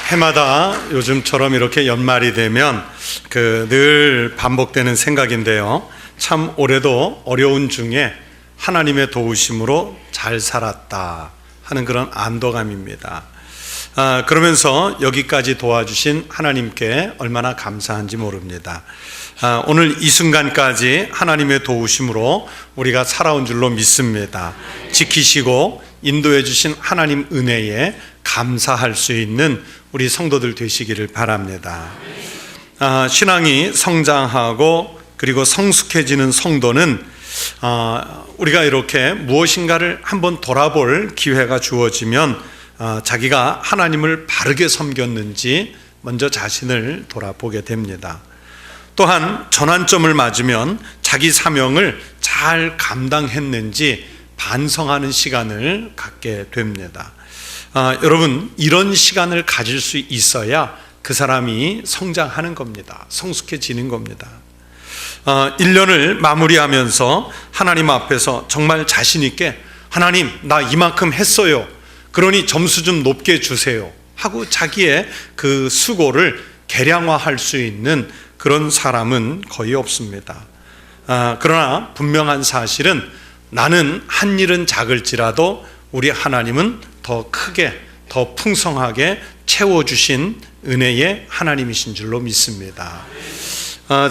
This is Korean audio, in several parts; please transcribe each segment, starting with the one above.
해마다 요즘처럼 이렇게 연말이 되면 늘 반복되는 생각인데요. 참 올해도 어려운 중에 하나님의 도우심으로 잘 살았다 하는 그런 안도감입니다. 그러면서 여기까지 도와주신 하나님께 얼마나 감사한지 모릅니다. 오늘 이 순간까지 하나님의 도우심으로 우리가 살아온 줄로 믿습니다. 지키시고 인도해 주신 하나님 은혜에 감사할 수 있는 우리 성도들 되시기를 바랍니다. 신앙이 성장하고 그리고 성숙해지는 성도는 우리가 이렇게 무엇인가를 한번 돌아볼 기회가 주어지면 자기가 하나님을 바르게 섬겼는지 먼저 자신을 돌아보게 됩니다. 또한 전환점을 맞으면 자기 사명을 잘 감당했는지 반성하는 시간을 갖게 됩니다. 여러분, 이런 시간을 가질 수 있어야 그 사람이 성장하는 겁니다. 성숙해지는 겁니다. 1년을 마무리하면서 하나님 앞에서 정말 자신 있게 하나님, 나 이만큼 했어요. 그러니 점수 좀 높게 주세요 하고 자기의 그 수고를 계량화할 수 있는 그런 사람은 거의 없습니다. 그러나 분명한 사실은 나는 한 일은 작을지라도 우리 하나님은 더 크게, 더 풍성하게 채워주신 은혜의 하나님이신 줄로 믿습니다.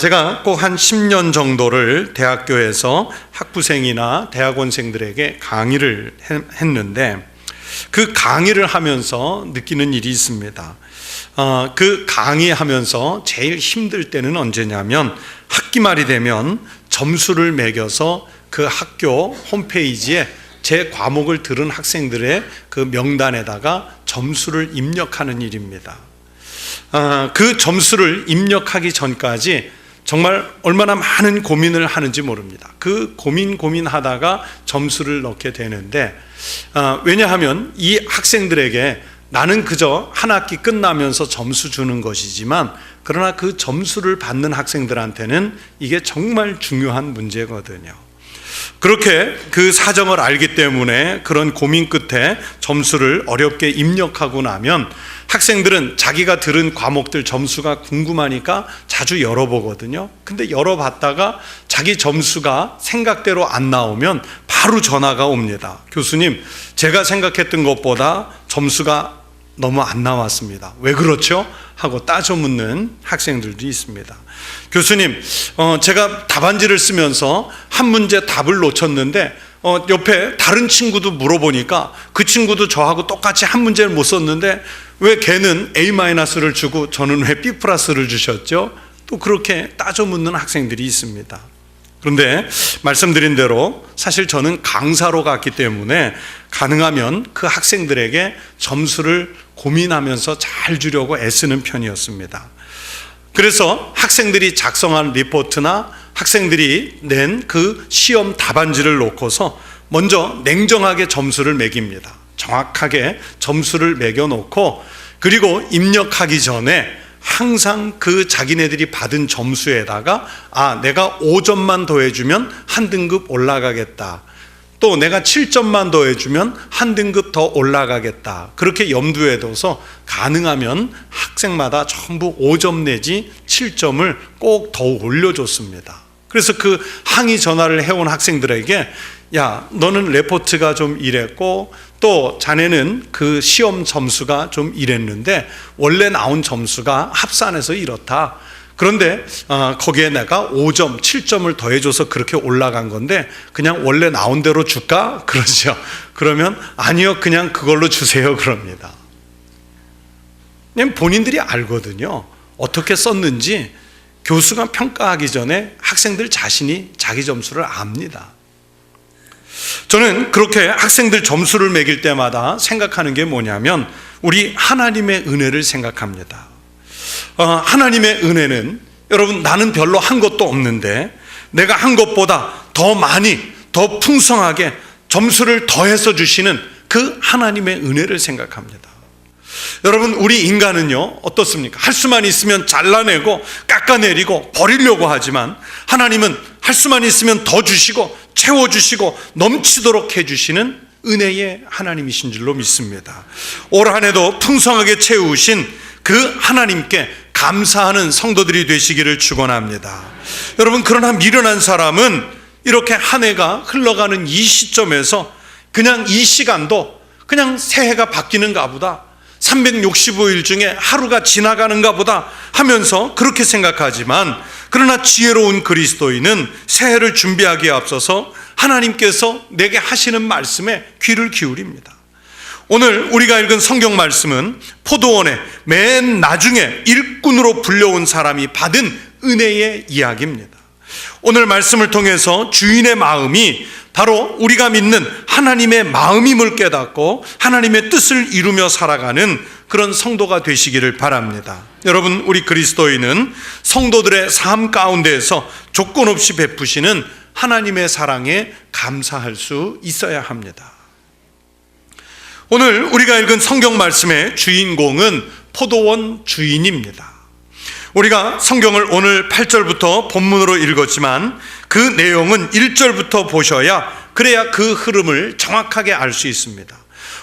제가 꼭 한 10년 정도를 대학교에서 학부생이나 대학원생들에게 강의를 했는데 그 강의를 하면서 느끼는 일이 있습니다. 그 강의하면서 제일 힘들 때는 언제냐면 학기 말이 되면 점수를 매겨서 그 학교 홈페이지에 제 과목을 들은 학생들의 그 명단에다가 점수를 입력하는 일입니다. 그 점수를 입력하기 전까지 정말 얼마나 많은 고민을 하는지 모릅니다. 그 고민하다가 점수를 넣게 되는데 왜냐하면 이 학생들에게 나는 그저 한 학기 끝나면서 점수 주는 것이지만 그러나 그 점수를 받는 학생들한테는 이게 정말 중요한 문제거든요. 그렇게 그 사정을 알기 때문에 그런 고민 끝에 점수를 어렵게 입력하고 나면 학생들은 자기가 들은 과목들 점수가 궁금하니까 자주 열어보거든요. 근데 열어봤다가 자기 점수가 생각대로 안 나오면 바로 전화가 옵니다. 교수님, 제가 생각했던 것보다 점수가 너무 안 나왔습니다. 왜 그렇죠? 하고 따져 묻는 학생들도 있습니다. 교수님, 제가 답안지를 쓰면서 한 문제 답을 놓쳤는데 옆에 다른 친구도 물어보니까 그 친구도 저하고 똑같이 한 문제를 못 썼는데 왜 걔는 A-를 주고 저는 왜 B+를 주셨죠? 또 그렇게 따져 묻는 학생들이 있습니다. 그런데 말씀드린 대로 사실 저는 강사로 갔기 때문에 가능하면 그 학생들에게 점수를 고민하면서 잘 주려고 애쓰는 편이었습니다. 그래서 학생들이 작성한 리포트나 학생들이 낸 그 시험 답안지를 놓고서 먼저 냉정하게 점수를 매깁니다. 정확하게 점수를 매겨놓고 그리고 입력하기 전에 항상 그 자기네들이 받은 점수에다가 내가 5점만 더해주면 한 등급 올라가겠다. 또 내가 7점만 더해주면 한 등급 더 올라가겠다. 그렇게 염두에 둬서 가능하면 학생마다 전부 5점 내지 7점을 꼭 더 올려줬습니다. 그래서 그 항의 전화를 해온 학생들에게 야, 너는 레포트가 좀 이랬고 또 자네는 그 시험 점수가 좀 이랬는데 원래 나온 점수가 합산해서 이렇다. 그런데 거기에 내가 5점, 7점을 더해줘서 그렇게 올라간 건데 그냥 원래 나온 대로 줄까? 그러죠. 그러면 아니요, 그냥 그걸로 주세요 그럽니다. 그냥 본인들이 알거든요. 어떻게 썼는지 교수가 평가하기 전에 학생들 자신이 자기 점수를 압니다. 저는 그렇게 학생들 점수를 매길 때마다 생각하는 게 뭐냐면 우리 하나님의 은혜를 생각합니다. 하나님의 은혜는 여러분 나는 별로 한 것도 없는데 내가 한 것보다 더 많이 더 풍성하게 점수를 더해서 주시는 그 하나님의 은혜를 생각합니다. 여러분 우리 인간은요 어떻습니까? 할 수만 있으면 잘라내고 깎아내리고 버리려고 하지만 하나님은 할 수만 있으면 더 주시고 채워주시고 넘치도록 해주시는 은혜의 하나님이신 줄로 믿습니다. 올 한 해도 풍성하게 채우신 그 하나님께 감사하는 성도들이 되시기를 축원합니다. 여러분, 그러나 미련한 사람은 이렇게 한 해가 흘러가는 이 시점에서 그냥 이 시간도 그냥 새해가 바뀌는가 보다, 365일 중에 하루가 지나가는가 보다 하면서 그렇게 생각하지만, 그러나 지혜로운 그리스도인은 새해를 하기에 앞서서 하나님께서 내게 하시는 말씀에 귀를 기울입니다. 오늘 우리가 읽은 성경 말씀은 포도원의 맨 나중에 일꾼으로 불려온 사람이 받은 은혜의 이야기입니다. 오늘 말씀을 통해서 주인의 마음이 바로 우리가 믿는 하나님의 마음임을 깨닫고 하나님의 뜻을 이루며 살아가는 그런 성도가 되시기를 바랍니다. 여러분, 우리 그리스도인은 성도들의 삶 가운데에서 조건 없이 베푸시는 하나님의 사랑에 감사할 수 있어야 합니다. 오늘 우리가 읽은 성경 말씀의 주인공은 포도원 주인입니다. 우리가 성경을 오늘 8절부터 본문으로 읽었지만 그 내용은 1절부터 보셔야 그래야 그 흐름을 정확하게 알 수 있습니다.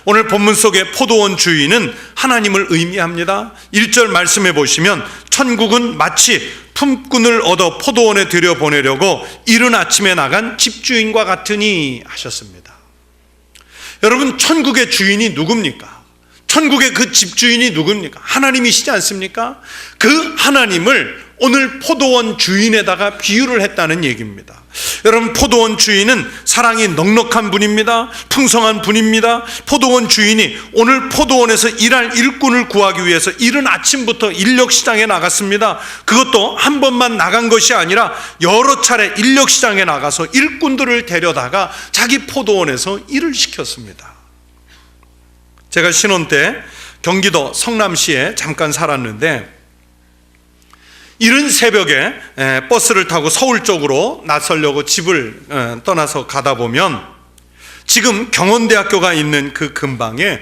오늘 본문 속의 포도원 주인은 하나님을 의미합니다. 1절 말씀해 보시면 천국은 마치 품꾼을 얻어 포도원에 들여보내려고 이른 아침에 나간 집주인과 같으니 하셨습니다. 여러분, 천국의 주인이 누굽니까? 천국의 그 집주인이 누굽니까? 하나님이시지 않습니까? 그 하나님을 오늘 포도원 주인에다가 비유를 했다는 얘기입니다. 여러분, 포도원 주인은 사랑이 넉넉한 분입니다. 풍성한 분입니다. 포도원 주인이 오늘 포도원에서 일할 일꾼을 구하기 위해서 이른 아침부터 인력시장에 나갔습니다. 그것도 한 번만 나간 것이 아니라 여러 차례 인력시장에 나가서 일꾼들을 데려다가 자기 포도원에서 일을 시켰습니다. 제가 신혼 때 경기도 성남시에 잠깐 살았는데, 이른 새벽에 버스를 타고 서울 쪽으로 나서려고 집을 떠나서 가다 보면 지금 경원대학교가 있는 그 근방에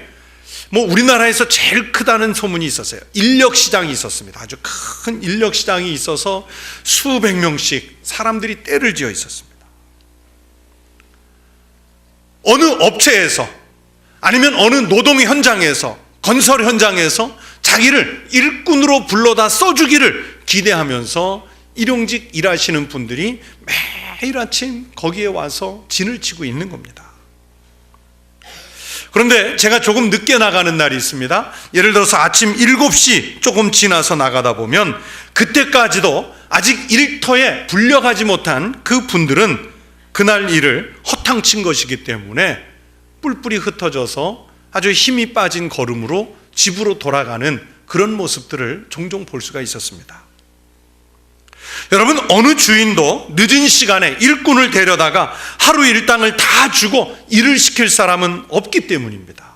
우리나라에서 제일 크다는 소문이 있었어요. 인력시장이 있었습니다. 아주 큰 인력시장이 있어서 수백 명씩 사람들이 떼를 지어 있었습니다. 어느 업체에서 아니면 어느 노동 현장에서, 건설 현장에서 자기를 일꾼으로 불러다 써주기를 기대하면서 일용직 일하시는 분들이 매일 아침 거기에 와서 진을 치고 있는 겁니다. 그런데 제가 조금 늦게 나가는 날이 있습니다. 예를 들어서 아침 7시 조금 지나서 나가다 보면 그때까지도 아직 일터에 불려가지 못한 그 분들은 그날 일을 허탕친 것이기 때문에 뿔뿔이 흩어져서 아주 힘이 빠진 걸음으로 집으로 돌아가는 그런 모습들을 종종 볼 수가 있었습니다. 여러분, 어느 주인도 늦은 시간에 일꾼을 데려다가 하루 일당을 다 주고 일을 시킬 사람은 없기 때문입니다.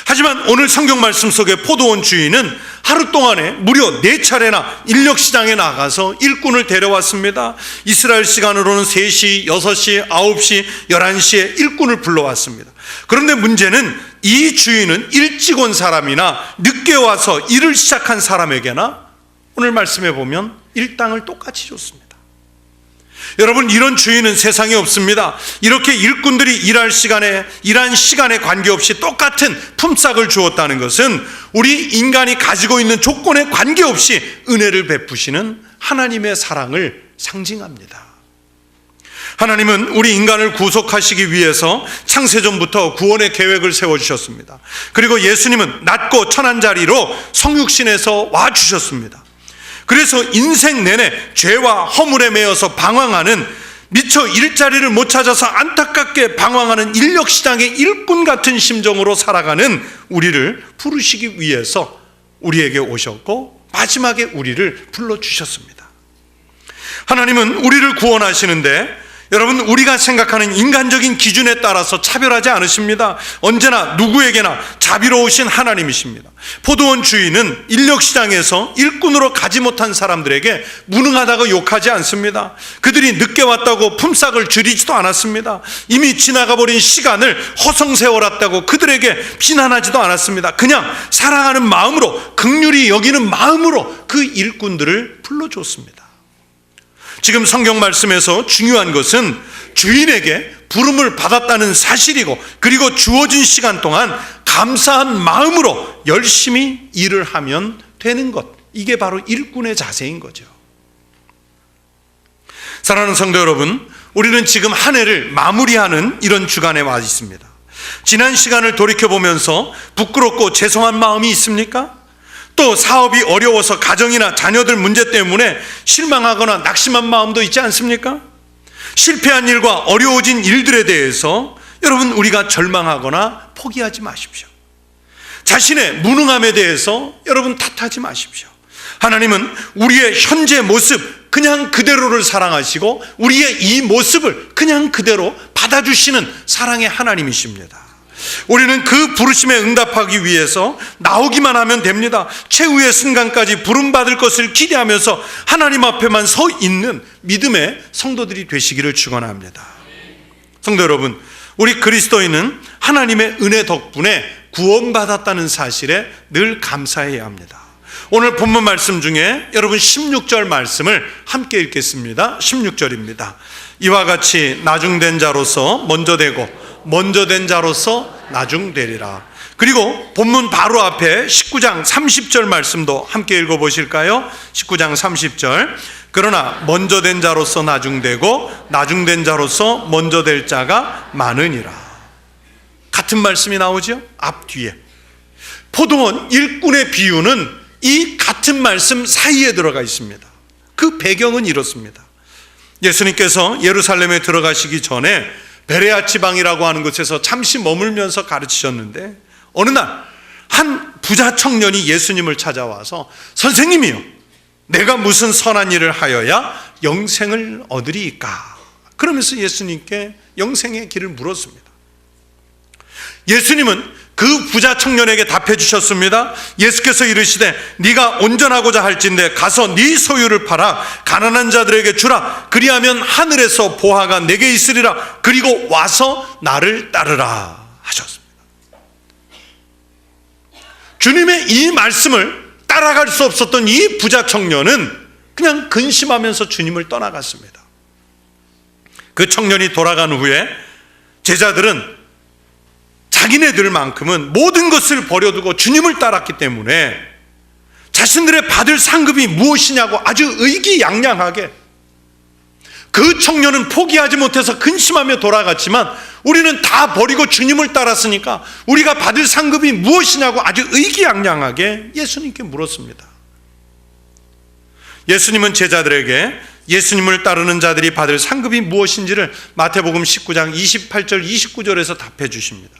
하지만 오늘 성경 말씀 속의 포도원 주인은 하루 동안에 무려 4차례나 인력시장에 나가서 일꾼을 데려왔습니다. 이스라엘 시간으로는 3시, 6시, 9시, 11시에 일꾼을 불러왔습니다. 그런데 문제는 이 주인은 일찍 온 사람이나 늦게 와서 일을 시작한 사람에게나 오늘 말씀해 보면 일당을 똑같이 줬습니다. 여러분, 이런 주인은 세상에 없습니다. 이렇게 일꾼들이 일한 시간에 관계없이 똑같은 품삯을 주었다는 것은 우리 인간이 가지고 있는 조건에 관계없이 은혜를 베푸시는 하나님의 사랑을 상징합니다. 하나님은 우리 인간을 구속하시기 위해서 창세전부터 구원의 계획을 세워주셨습니다. 그리고 예수님은 낮고 천한 자리로 성육신에서 와주셨습니다. 그래서 인생 내내 죄와 허물에 매여서 방황하는, 미처 일자리를 못 찾아서 안타깝게 방황하는 인력시장의 일꾼 같은 심정으로 살아가는 우리를 부르시기 위해서 우리에게 오셨고 마지막에 우리를 불러주셨습니다. 하나님은 우리를 구원하시는데 여러분, 우리가 생각하는 인간적인 기준에 따라서 차별하지 않으십니다. 언제나 누구에게나 자비로우신 하나님이십니다. 포도원 주인은 인력시장에서 일꾼으로 가지 못한 사람들에게 무능하다고 욕하지 않습니다. 그들이 늦게 왔다고 품삯을 줄이지도 않았습니다. 이미 지나가버린 시간을 허송세월했다고 그들에게 비난하지도 않았습니다. 그냥 사랑하는 마음으로, 긍휼히 여기는 마음으로 그 일꾼들을 불러줬습니다. 지금 성경 말씀에서 중요한 것은 주인에게 부름을 받았다는 사실이고, 그리고 주어진 시간 동안 감사한 마음으로 열심히 일을 하면 되는 것, 이게 바로 일꾼의 자세인 거죠. 사랑하는 성도 여러분, 우리는 지금 한 해를 마무리하는 이런 주간에 와 있습니다. 지난 시간을 돌이켜보면서 부끄럽고 죄송한 마음이 있습니까? 또 사업이 어려워서 가정이나 자녀들 문제 때문에 실망하거나 낙심한 마음도 있지 않습니까? 실패한 일과 어려워진 일들에 대해서 여러분, 우리가 절망하거나 포기하지 마십시오. 자신의 무능함에 대해서 여러분 탓하지 마십시오. 하나님은 우리의 현재 모습 그냥 그대로를 사랑하시고 우리의 이 모습을 그냥 그대로 받아주시는 사랑의 하나님이십니다. 우리는 그 부르심에 응답하기 위해서 나오기만 하면 됩니다. 최후의 순간까지 부름받을 것을 기대하면서 하나님 앞에만 서 있는 믿음의 성도들이 되시기를 축원합니다. 성도 여러분, 우리 그리스도인은 하나님의 은혜 덕분에 구원받았다는 사실에 늘 감사해야 합니다. 오늘 본문 말씀 중에 여러분 16절 말씀을 함께 읽겠습니다. 16절입니다. 이와 같이 나중된 자로서 먼저 되고 먼저 된 자로서 나중되리라. 그리고 본문 바로 앞에 19장 30절 말씀도 함께 읽어보실까요? 19장 30절. 그러나 먼저 된 자로서 나중되고 나중된 자로서 먼저 될 자가 많으니라. 같은 말씀이 나오죠? 앞뒤에. 포도원 일꾼의 비유는 이 같은 말씀 사이에 들어가 있습니다. 그 배경은 이렇습니다. 예수님께서 예루살렘에 들어가시기 전에 베레아 지방이라고 하는 곳에서 잠시 머물면서 가르치셨는데, 어느 날 한 부자 청년이 예수님을 찾아와서 선생님이요, 내가 무슨 선한 일을 하여야 영생을 얻으리이까? 그러면서 예수님께 영생의 길을 물었습니다. 예수님은 그 부자 청년에게 답해 주셨습니다. 예수께서 이르시되 네가 온전하고자 할진대 가서 네 소유를 팔아 가난한 자들에게 주라. 그리하면 하늘에서 보화가 내게 있으리라. 그리고 와서 나를 따르라 하셨습니다. 주님의 이 말씀을 따라갈 수 없었던 이 부자 청년은 그냥 근심하면서 주님을 떠나갔습니다. 그 청년이 돌아간 후에 제자들은 자기네들만큼은 모든 것을 버려두고 주님을 따랐기 때문에 자신들의 받을 상급이 무엇이냐고 아주 의기양양하게, 그 청년은 포기하지 못해서 근심하며 돌아갔지만 우리는 다 버리고 주님을 따랐으니까 우리가 받을 상급이 무엇이냐고 아주 의기양양하게 예수님께 물었습니다. 예수님은 제자들에게 예수님을 따르는 자들이 받을 상급이 무엇인지를 마태복음 19장 28절 29절에서 답해 주십니다.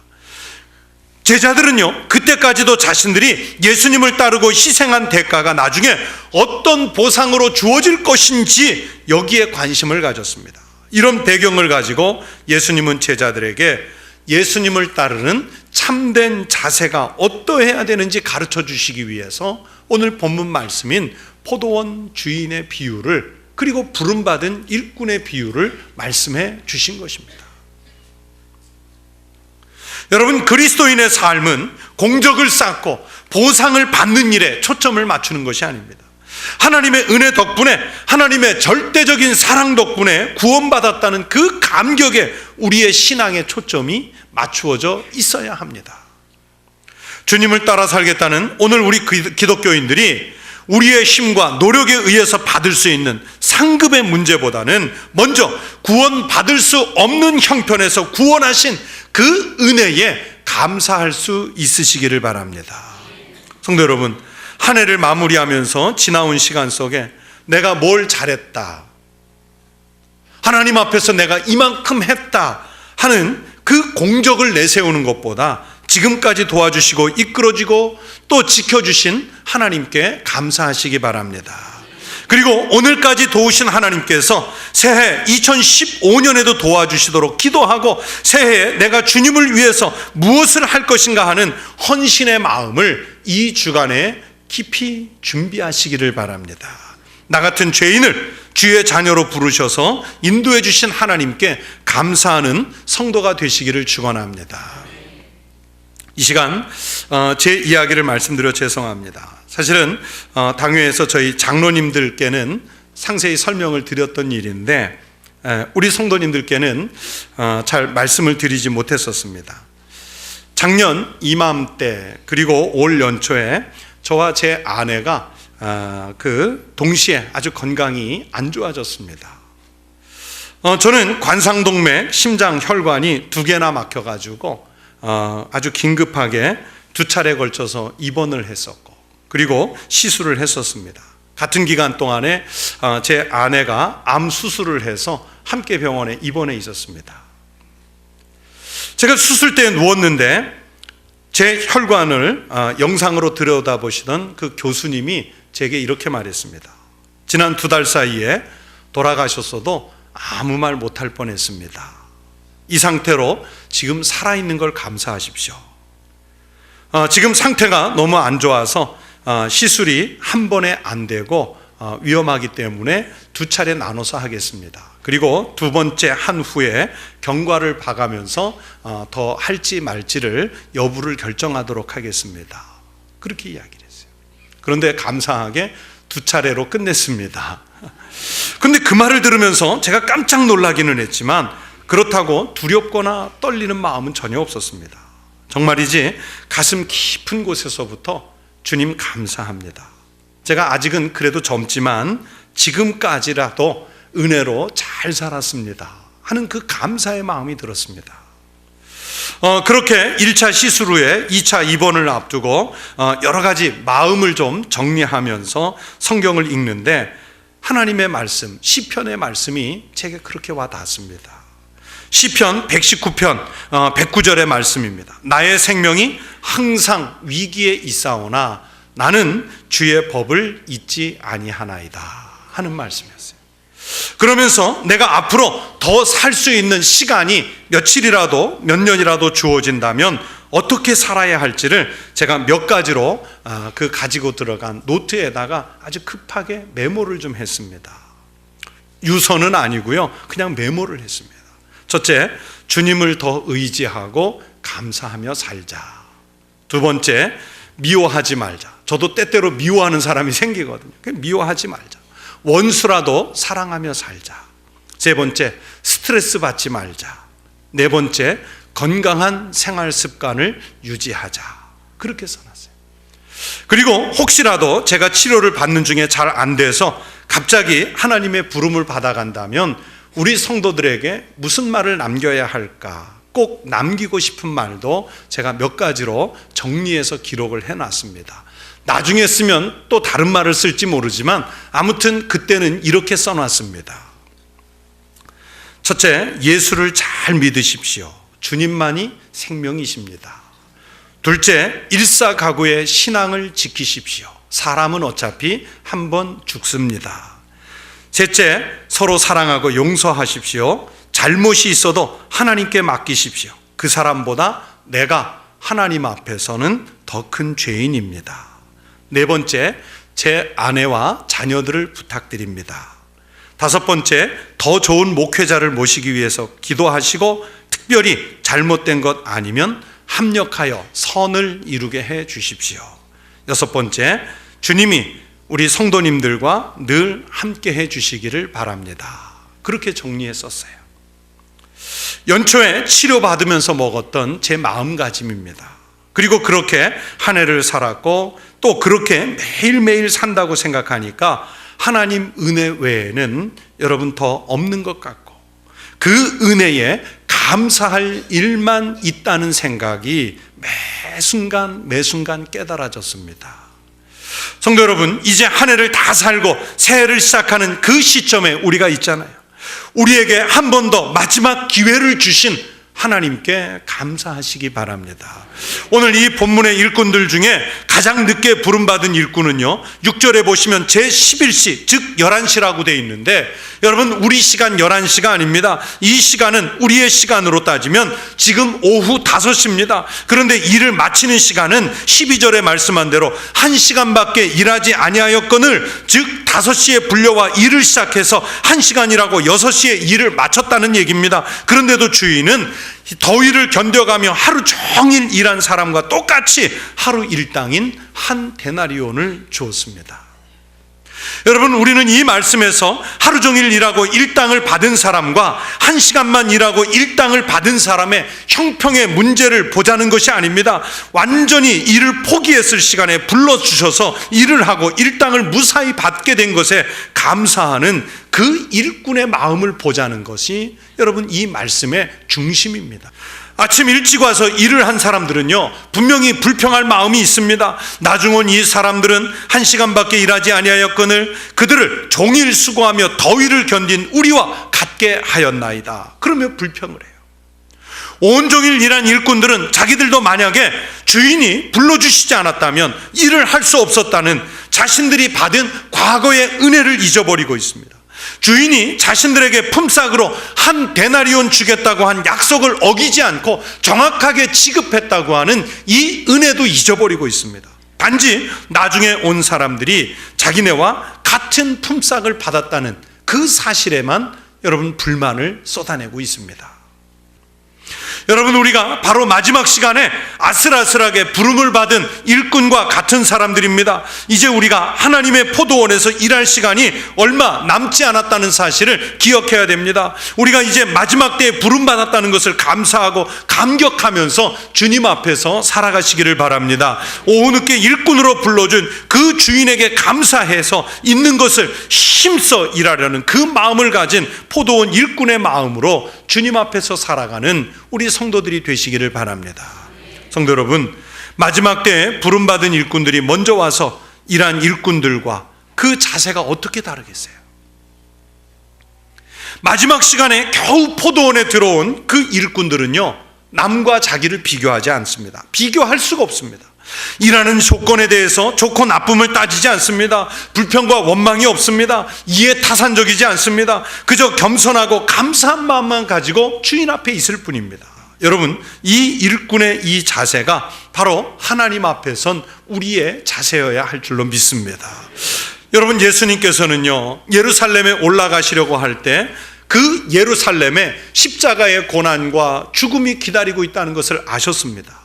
제자들은요, 그때까지도 자신들이 예수님을 따르고 희생한 대가가 나중에 어떤 보상으로 주어질 것인지 여기에 관심을 가졌습니다. 이런 배경을 가지고 예수님은 제자들에게 예수님을 따르는 참된 자세가 어떠해야 되는지 가르쳐 주시기 위해서 오늘 본문 말씀인 포도원 주인의 비유를, 그리고 부름받은 일꾼의 비유를 말씀해 주신 것입니다. 여러분, 그리스도인의 삶은 공적을 쌓고 보상을 받는 일에 초점을 맞추는 것이 아닙니다. 하나님의 은혜 덕분에, 하나님의 절대적인 사랑 덕분에 구원받았다는 그 감격에 우리의 신앙의 초점이 맞추어져 있어야 합니다. 주님을 따라 살겠다는 오늘 우리 기독교인들이 우리의 힘과 노력에 의해서 받을 수 있는 상급의 문제보다는 먼저 구원받을 수 없는 형편에서 구원하신 그 은혜에 감사할 수 있으시기를 바랍니다. 성도 여러분, 한 해를 마무리하면서 지나온 시간 속에 내가 뭘 잘했다, 하나님 앞에서 내가 이만큼 했다 하는 그 공적을 내세우는 것보다 지금까지 도와주시고 이끌어주고 또 지켜주신 하나님께 감사하시기 바랍니다. 그리고 오늘까지 도우신 하나님께서 새해 2015년에도 도와주시도록 기도하고 새해에 내가 주님을 위해서 무엇을 할 것인가 하는 헌신의 마음을 이 주간에 깊이 준비하시기를 바랍니다. 나 같은 죄인을 주의 자녀로 부르셔서 인도해 주신 하나님께 감사하는 성도가 되시기를 축원합니다. 이 시간 제 이야기를 말씀드려 죄송합니다. 사실은 당회에서 저희 장로님들께는 상세히 설명을 드렸던 일인데 우리 성도님들께는 잘 말씀을 드리지 못했었습니다. 작년 이맘때 그리고 올 연초에 저와 제 아내가 동시에 아주 건강이 안 좋아졌습니다. 저는 관상동맥 심장혈관이 2개나 막혀가지고 아주 긴급하게 2차례 걸쳐서 입원을 했었고, 그리고 시술을 했었습니다. 같은 기간 동안에 제 아내가 암 수술을 해서 함께 병원에 입원해 있었습니다. 제가 수술대에 누웠는데 제 혈관을 영상으로 들여다보시던 그 교수님이 제게 이렇게 말했습니다. 지난 2달 사이에 돌아가셨어도 아무 말 못할 뻔했습니다. 이 상태로 지금 살아있는 걸 감사하십시오. 지금 상태가 너무 안 좋아서 시술이 한 번에 안 되고 위험하기 때문에 2차례 나눠서 하겠습니다. 그리고 2번째 한 후에 경과를 봐가면서 더 할지 말지를 여부를 결정하도록 하겠습니다. 그렇게 이야기를 했어요. 그런데 감사하게 2차례로 끝냈습니다. 근데 그 말을 들으면서 제가 깜짝 놀라기는 했지만 그렇다고 두렵거나 떨리는 마음은 전혀 없었습니다. 정말이지 가슴 깊은 곳에서부터 주님 감사합니다. 제가 아직은 그래도 젊지만 지금까지라도 은혜로 잘 살았습니다 하는 그 감사의 마음이 들었습니다. 그렇게 1차 시술 후에 2차 입원을 앞두고 여러 가지 마음을 좀 정리하면서 성경을 읽는데 하나님의 말씀, 시편의 말씀이 제게 그렇게 와 닿았습니다. 시편 119편 109절의 말씀입니다. 나의 생명이 항상 위기에 있사오나 나는 주의 법을 잊지 아니하나이다 하는 말씀이었어요. 그러면서 내가 앞으로 더 살 수 있는 시간이 며칠이라도 몇 년이라도 주어진다면 어떻게 살아야 할지를 제가 몇 가지로 그 가지고 들어간 노트에다가 아주 급하게 메모를 좀 했습니다. 유서는 아니고요, 그냥 메모를 했습니다. 첫째, 주님을 더 의지하고 감사하며 살자. 2번째, 미워하지 말자. 저도 때때로 미워하는 사람이 생기거든요. 미워하지 말자. 원수라도 사랑하며 살자. 3번째, 스트레스 받지 말자. 4번째, 건강한 생활 습관을 유지하자. 그렇게 써놨어요. 그리고 혹시라도 제가 치료를 받는 중에 잘 안 돼서 갑자기 하나님의 부름을 받아간다면 우리 성도들에게 무슨 말을 남겨야 할까? 꼭 남기고 싶은 말도 제가 몇 가지로 정리해서 기록을 해놨습니다. 나중에 쓰면 또 다른 말을 쓸지 모르지만 아무튼 그때는 이렇게 써놨습니다. 첫째, 예수를 잘 믿으십시오. 주님만이 생명이십니다. 둘째, 일사각오의 신앙을 지키십시오. 사람은 어차피 한 번 죽습니다. 셋째, 서로 사랑하고 용서하십시오. 잘못이 있어도 하나님께 맡기십시오. 그 사람보다 내가 하나님 앞에서는 더 큰 죄인입니다. 4번째, 제 아내와 자녀들을 부탁드립니다. 5번째, 더 좋은 목회자를 모시기 위해서 기도하시고 특별히 잘못된 것 아니면 합력하여 선을 이루게 해 주십시오. 6번째, 주님이 우리 성도님들과 늘 함께 해 주시기를 바랍니다. 그렇게 정리했었어요. 연초에 치료받으면서 먹었던 제 마음가짐입니다. 그리고 그렇게 한 해를 살았고 또 그렇게 매일매일 산다고 생각하니까 하나님 은혜 외에는 여러분 더 없는 것 같고 그 은혜에 감사할 일만 있다는 생각이 매순간 깨달아졌습니다. 성도 여러분, 이제 한 해를 다 살고 새해를 시작하는 그 시점에 우리가 있잖아요. 우리에게 한 번 더 마지막 기회를 주신 하나님께 감사하시기 바랍니다. 오늘 이 본문의 일꾼들 중에 가장 늦게 부름받은 일꾼은요, 6절에 보시면 제11시, 즉 11시라고 되어 있는데 여러분, 우리 시간 11시가 아닙니다. 이 시간은 우리의 시간으로 따지면 지금 오후 5시입니다. 그런데 일을 마치는 시간은 12절에 말씀한 대로 1시간밖에 일하지 아니하였거늘, 즉 5시에 불려와 일을 시작해서 1시간이라고 6시에 일을 마쳤다는 얘기입니다. 그런데도 주인은 더위를 견뎌가며 하루 종일 일한 사람과 똑같이 하루 일당인 한 데나리온을 주었습니다. 여러분, 우리는 이 말씀에서 하루 종일 일하고 일당을 받은 사람과 1시간만 일하고 일당을 받은 사람의 형평의 문제를 보자는 것이 아닙니다. 완전히 일을 포기했을 시간에 불러주셔서 일을 하고 일당을 무사히 받게 된 것에 감사하는 그 일꾼의 마음을 보자는 것이 여러분 이 말씀의 중심입니다. 아침 일찍 와서 일을 한 사람들은요, 분명히 불평할 마음이 있습니다. 나중 온 이 사람들은 1시간밖에 일하지 아니하였거늘 그들을 종일 수고하며 더위를 견딘 우리와 같게 하였나이다. 그러며 불평을 해요. 온종일 일한 일꾼들은 자기들도 만약에 주인이 불러주시지 않았다면 일을 할 수 없었다는 자신들이 받은 과거의 은혜를 잊어버리고 있습니다. 주인이 자신들에게 품삯으로 한 데나리온 주겠다고 한 약속을 어기지 않고 정확하게 지급했다고 하는 이 은혜도 잊어버리고 있습니다. 단지 나중에 온 사람들이 자기네와 같은 품삯을 받았다는 그 사실에만 여러분 불만을 쏟아내고 있습니다. 여러분, 우리가 바로 마지막 시간에 아슬아슬하게 부름을 받은 일꾼과 같은 사람들입니다. 이제 우리가 하나님의 포도원에서 일할 시간이 얼마 남지 않았다는 사실을 기억해야 됩니다. 우리가 이제 마지막 때에 부름받았다는 것을 감사하고 감격하면서 주님 앞에서 살아가시기를 바랍니다. 오후 늦게 일꾼으로 불러준 그 주인에게 감사해서 있는 것을 힘써 일하려는 그 마음을 가진 포도원 일꾼의 마음으로 주님 앞에서 살아가는 우리 성도들이 되시기를 바랍니다. 성도 여러분, 마지막 때에 부름받은 일꾼들이 먼저 와서 일한 일꾼들과 그 자세가 어떻게 다르겠어요? 마지막 시간에 겨우 포도원에 들어온 그 일꾼들은요, 남과 자기를 비교하지 않습니다. 비교할 수가 없습니다. 일하는 조건에 대해서 좋고 나쁨을 따지지 않습니다. 불평과 원망이 없습니다. 이해 타산적이지 않습니다. 그저 겸손하고 감사한 마음만 가지고 주인 앞에 있을 뿐입니다. 여러분, 이 일꾼의 이 자세가 바로 하나님 앞에 선 우리의 자세여야 할 줄로 믿습니다. 여러분, 예수님께서는요, 예루살렘에 올라가시려고 할 때 그 예루살렘에 십자가의 고난과 죽음이 기다리고 있다는 것을 아셨습니다.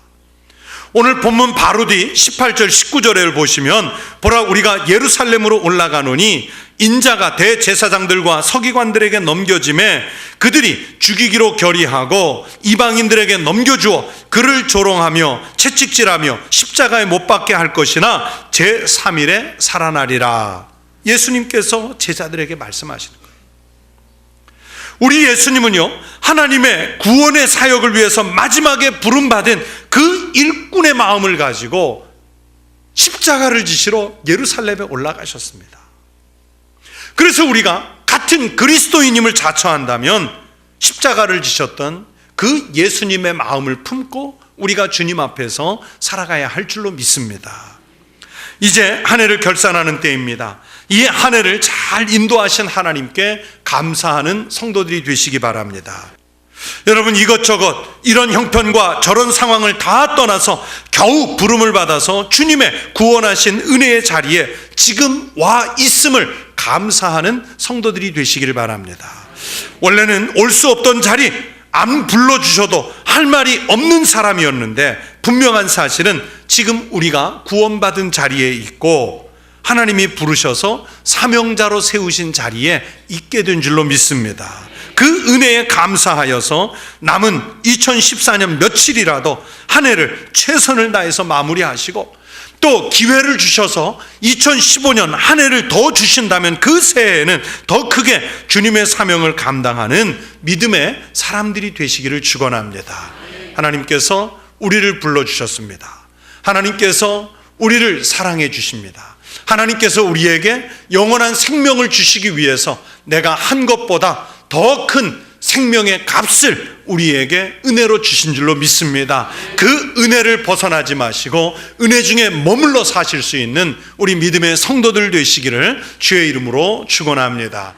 오늘 본문 바로 뒤 18절 19절을 보시면 보라, 우리가 예루살렘으로 올라가노니 인자가 대제사장들과 서기관들에게 넘겨짐에 그들이 죽이기로 결의하고 이방인들에게 넘겨주어 그를 조롱하며 채찍질하며 십자가에 못 박게 할 것이나 제3일에 살아나리라. 예수님께서 제자들에게 말씀하시는 거예요. 우리 예수님은요, 하나님의 구원의 사역을 위해서 마지막에 부름받은 그 일꾼의 마음을 가지고 십자가를 지시러 예루살렘에 올라가셨습니다. 그래서 우리가 같은 그리스도인임을 자처한다면 십자가를 지셨던 그 예수님의 마음을 품고 우리가 주님 앞에서 살아가야 할 줄로 믿습니다. 이제 한 해를 결산하는 때입니다. 이 한 해를 잘 인도하신 하나님께 감사하는 성도들이 되시기 바랍니다. 여러분, 이것저것 이런 형편과 저런 상황을 다 떠나서 겨우 부름을 받아서 주님의 구원하신 은혜의 자리에 지금 와 있음을 감사하는 성도들이 되시기를 바랍니다. 원래는 올 수 없던 자리, 안 불러주셔도 할 말이 없는 사람이었는데 분명한 사실은 지금 우리가 구원받은 자리에 있고 하나님이 부르셔서 사명자로 세우신 자리에 있게 된 줄로 믿습니다. 그 은혜에 감사하여서 남은 2014년 며칠이라도 한 해를 최선을 다해서 마무리하시고 또 기회를 주셔서 2015년 한 해를 더 주신다면 그 새해에는 더 크게 주님의 사명을 감당하는 믿음의 사람들이 되시기를 축원합니다. 하나님께서 우리를 불러주셨습니다. 하나님께서 우리를 사랑해 주십니다. 하나님께서 우리에게 영원한 생명을 주시기 위해서 내가 한 것보다 더 큰 생명의 값을 우리에게 은혜로 주신 줄로 믿습니다. 그 은혜를 벗어나지 마시고 은혜 중에 머물러 사실 수 있는 우리 믿음의 성도들 되시기를 주의 이름으로 축원합니다.